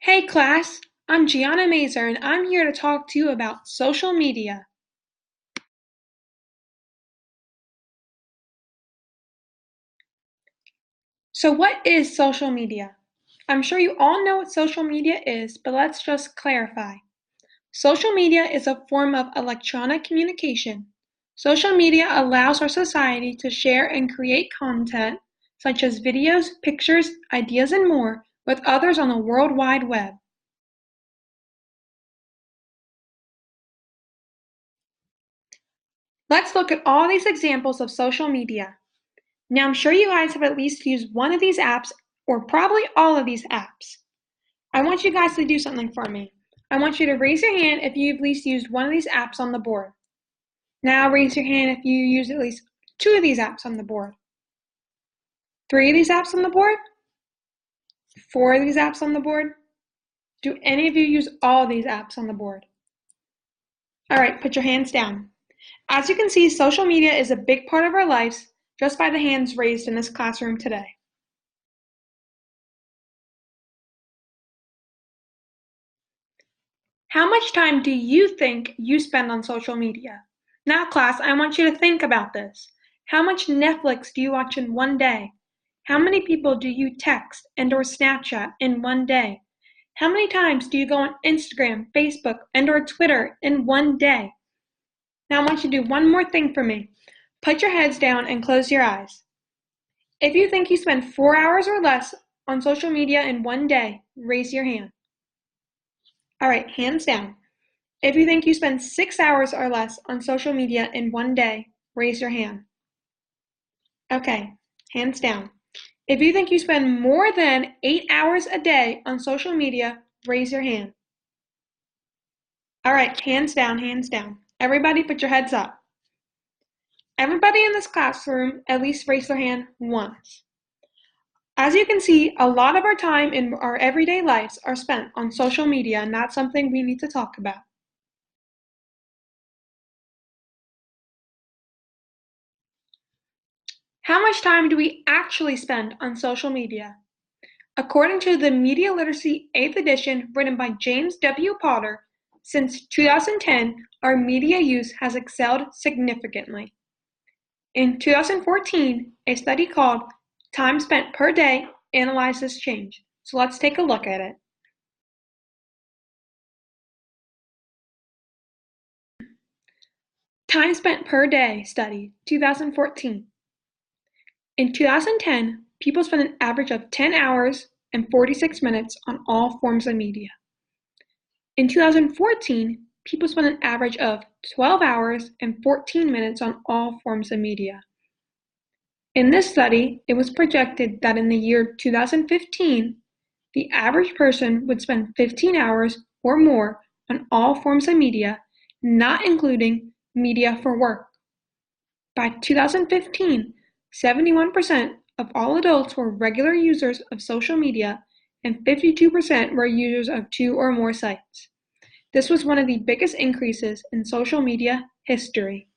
Hey class, I'm Gianna Mazer and I'm here to talk to you about social media. So what is social media? I'm sure you all know what social media is, but let's just clarify. Social media is a form of electronic communication. Social media allows our society to share and create content, such as videos, pictures, ideas, and more, with others on the World Wide Web. Let's look at all these examples of social media. Now, I'm sure you guys have at least used one of these apps or probably all of these apps. I want you guys to do something for me. I want you to raise your hand if you've at least used one of these apps on the board. Now, raise your hand if you use at least two of these apps on the board. Three of these apps on the board? Four of these apps on the board? Do any of you use all of these apps on the board? All right, put your hands down. As you can see, social media is a big part of our lives just by the hands raised in this classroom today. How much time do you think you spend on social media? Now, class, I want you to think about this. How much Netflix do you watch in one day? How many people do you text and/or Snapchat in one day? How many times do you go on Instagram, Facebook, and/or Twitter in one day? Now, I want you to do one more thing for me. Put your heads down and close your eyes. If you think you spend 4 hours or less on social media in one day, raise your hand. All right, hands down. If you think you spend 6 hours or less on social media in one day, raise your hand. Okay, hands down. If you think you spend more than 8 hours a day on social media, raise your hand. All right, hands down, hands down. Everybody put your heads up. Everybody in this classroom at least raised their hand once. As you can see, a lot of our time in our everyday lives are spent on social media, and that's something we need to talk about. How much time do we actually spend on social media? According to the Media Literacy 8th edition written by James W. Potter, since 2010, our media use has excelled significantly. In 2014, a study called Time Spent Per Day analyzed this change. So let's take a look at it. Time Spent Per Day Study, 2014. In 2010, people spent an average of 10 hours and 46 minutes on all forms of media. In 2014, people spent an average of 12 hours and 14 minutes on all forms of media. In this study, it was projected that in the year 2015, the average person would spend 15 hours or more on all forms of media, not including media for work. By 2015, 71% of all adults were regular users of social media and 52% were users of two or more sites. This was one of the biggest increases in social media history.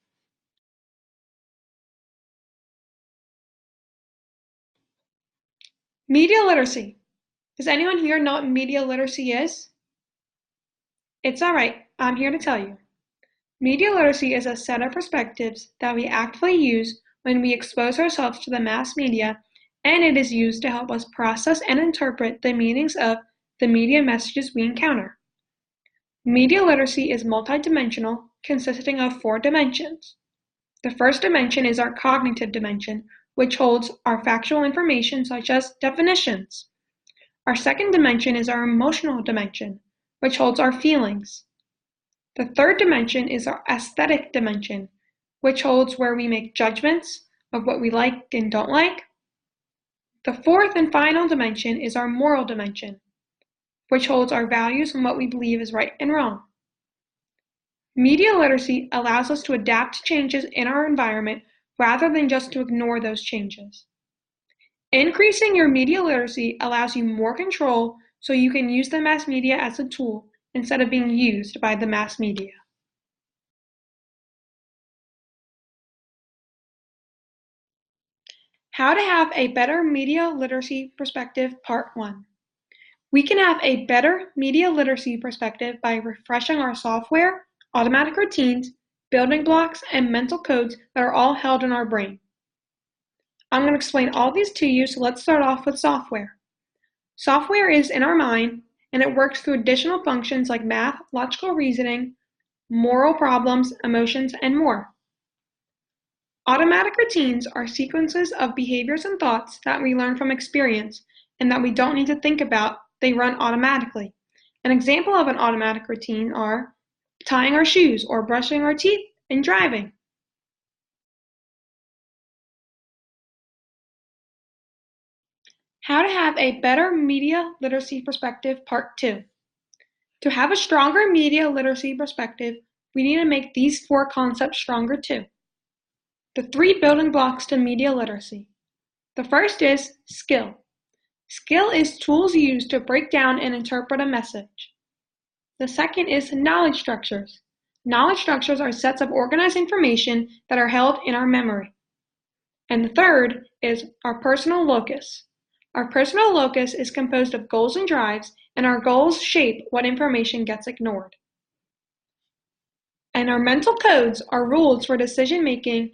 Media literacy. Does anyone here know what media literacy is? It's alright, I'm here to tell you. Media literacy is a set of perspectives that we actively use when we expose ourselves to the mass media, and it is used to help us process and interpret the meanings of the media messages we encounter. Media literacy is multidimensional, consisting of 4 dimensions. The first dimension is our cognitive dimension, which holds our factual information such as definitions. Our second dimension is our emotional dimension, which holds our feelings. The third dimension is our aesthetic dimension, which holds where we make judgments of what we like and don't like. The fourth and final dimension is our moral dimension, which holds our values and what we believe is right and wrong. Media literacy allows us to adapt to changes in our environment rather than just to ignore those changes. Increasing your media literacy allows you more control so you can use the mass media as a tool instead of being used by the mass media. How to have a better media literacy perspective, part 1. We can have a better media literacy perspective by refreshing our software, automatic routines, building blocks, and mental codes that are all held in our brain. I'm going to explain all these to you, so let's start off with software. Software is in our mind, and it works through additional functions like math, logical reasoning, moral problems, emotions, and more. Automatic routines are sequences of behaviors and thoughts that we learn from experience and that we don't need to think about. They run automatically. An example of an automatic routine are tying our shoes or brushing our teeth and driving. How to have a better media literacy perspective, part 2. To have a stronger media literacy perspective, we need to make these 4 concepts stronger too. The 3 building blocks to media literacy. The first is skill. Skill is tools used to break down and interpret a message. The second is knowledge structures. Knowledge structures are sets of organized information that are held in our memory. And the third is our personal locus. Our personal locus is composed of goals and drives, and our goals shape what information gets ignored. And our mental codes are rules for decision making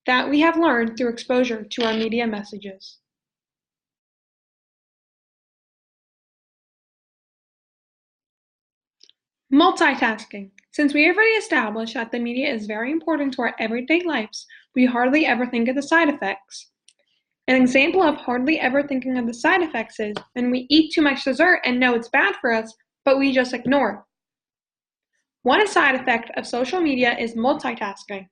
that we have learned through exposure to our media messages. Multitasking. Since we have already established that the media is very important to our everyday lives, we hardly ever think of the side effects. An example of hardly ever thinking of the side effects is when we eat too much dessert and know it's bad for us, but we just ignore it. One side effect of social media is multitasking.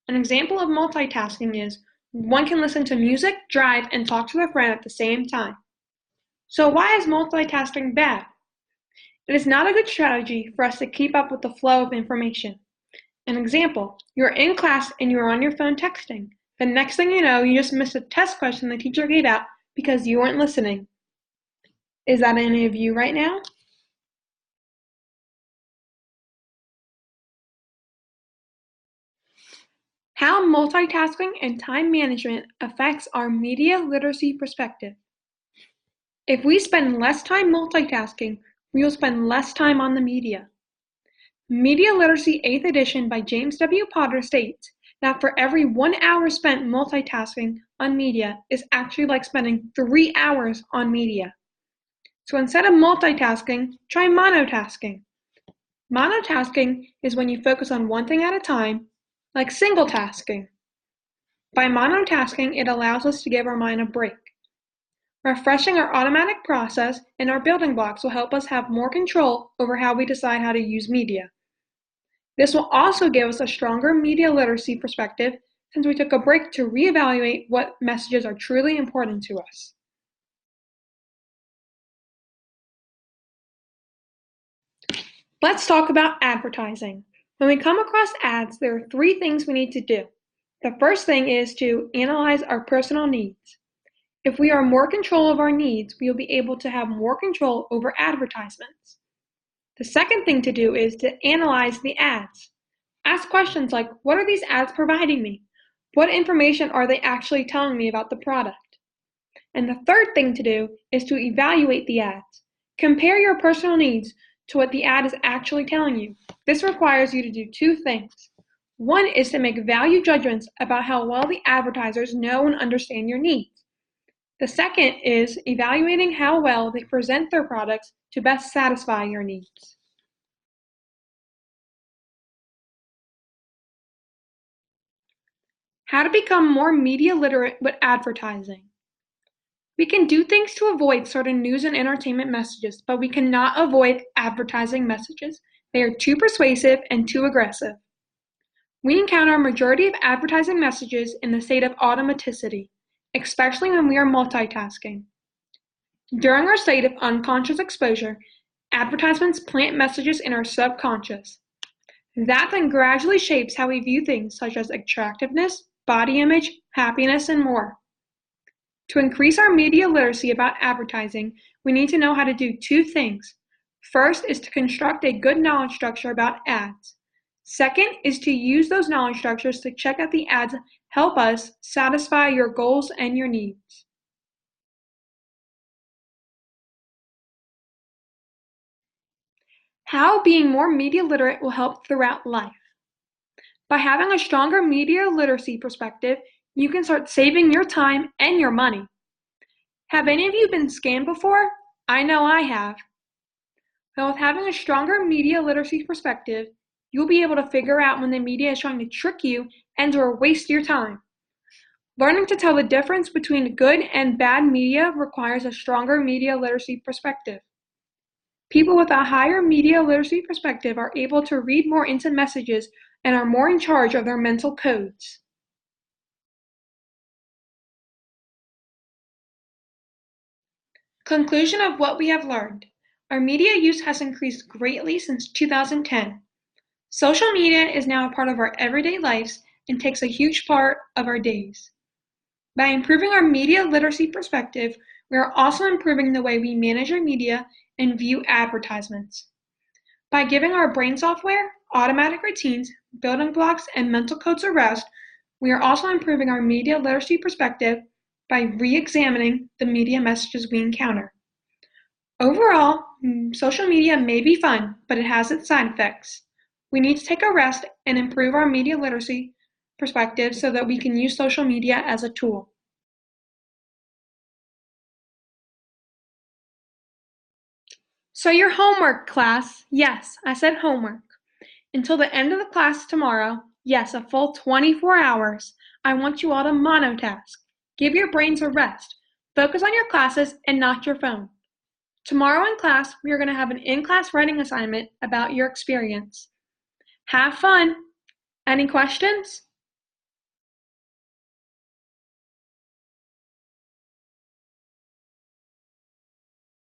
An example of multitasking is one can listen to music, drive, and talk to a friend at the same time. So why is multitasking bad? It is not a good strategy for us to keep up with the flow of information. An example, you're in class and you're on your phone texting. The next thing you know, you just missed a test question the teacher gave out because you weren't listening. Is that any of you right now? How multitasking and time management affects our media literacy perspective. If we spend less time multitasking, we will spend less time on the media. Media Literacy 8th edition by James W. Potter states that for every 1 hour spent multitasking on media is actually like spending 3 hours on media. So instead of multitasking, try monotasking. Monotasking is when you focus on one thing at a time, like single tasking. By monotasking, it allows us to give our mind a break. Refreshing our automatic process and our building blocks will help us have more control over how we decide how to use media. This will also give us a stronger media literacy perspective since we took a break to reevaluate what messages are truly important to us. Let's talk about advertising. When we come across ads, there are 3 things we need to do. The first thing is to analyze our personal needs. If we are more control of our needs, we will be able to have more control over advertisements. The second thing to do is to analyze the ads. Ask questions like, what are these ads providing me? What information are they actually telling me about the product? And the third thing to do is to evaluate the ads. Compare your personal needs to what the ad is actually telling you. This requires you to do 2 things. One is to make value judgments about how well the advertisers know and understand your needs. The second is evaluating how well they present their products to best satisfy your needs. How to become more media literate with advertising. We can do things to avoid certain news and entertainment messages, but we cannot avoid advertising messages. They are too persuasive and too aggressive. We encounter a majority of advertising messages in the state of automaticity, especially when we are multitasking. During our state of unconscious exposure, advertisements plant messages in our subconscious. That then gradually shapes how we view things such as attractiveness, body image, happiness, and more. To increase our media literacy about advertising, we need to know how to do 2 things. First is to construct a good knowledge structure about ads. Second is to use those knowledge structures to check that the ads help us satisfy your goals and your needs. How being more media literate will help throughout life. By having a stronger media literacy perspective, you can start saving your time and your money. Have any of you been scammed before? I know I have. But with having a stronger media literacy perspective, you'll be able to figure out when the media is trying to trick you and or waste your time. Learning to tell the difference between good and bad media requires a stronger media literacy perspective. People with a higher media literacy perspective are able to read more into messages and are more in charge of their mental codes. Conclusion of what we have learned. Our media use has increased greatly since 2010. Social media is now a part of our everyday lives and takes a huge part of our days. By improving our media literacy perspective, we are also improving the way we manage our media and view advertisements. By giving our brain software, automatic routines, building blocks, and mental codes a rest, we are also improving our media literacy perspective by re-examining the media messages we encounter. Overall, social media may be fun, but it has its side effects. We need to take a rest and improve our media literacy perspective so that we can use social media as a tool. So your homework, class. Yes, I said homework. Until the end of the class tomorrow, yes, a full 24 hours, I want you all to monotask. Give your brains a rest. Focus on your classes and not your phone. Tomorrow in class, we are going to have an in-class writing assignment about your experience. Have fun! Any questions?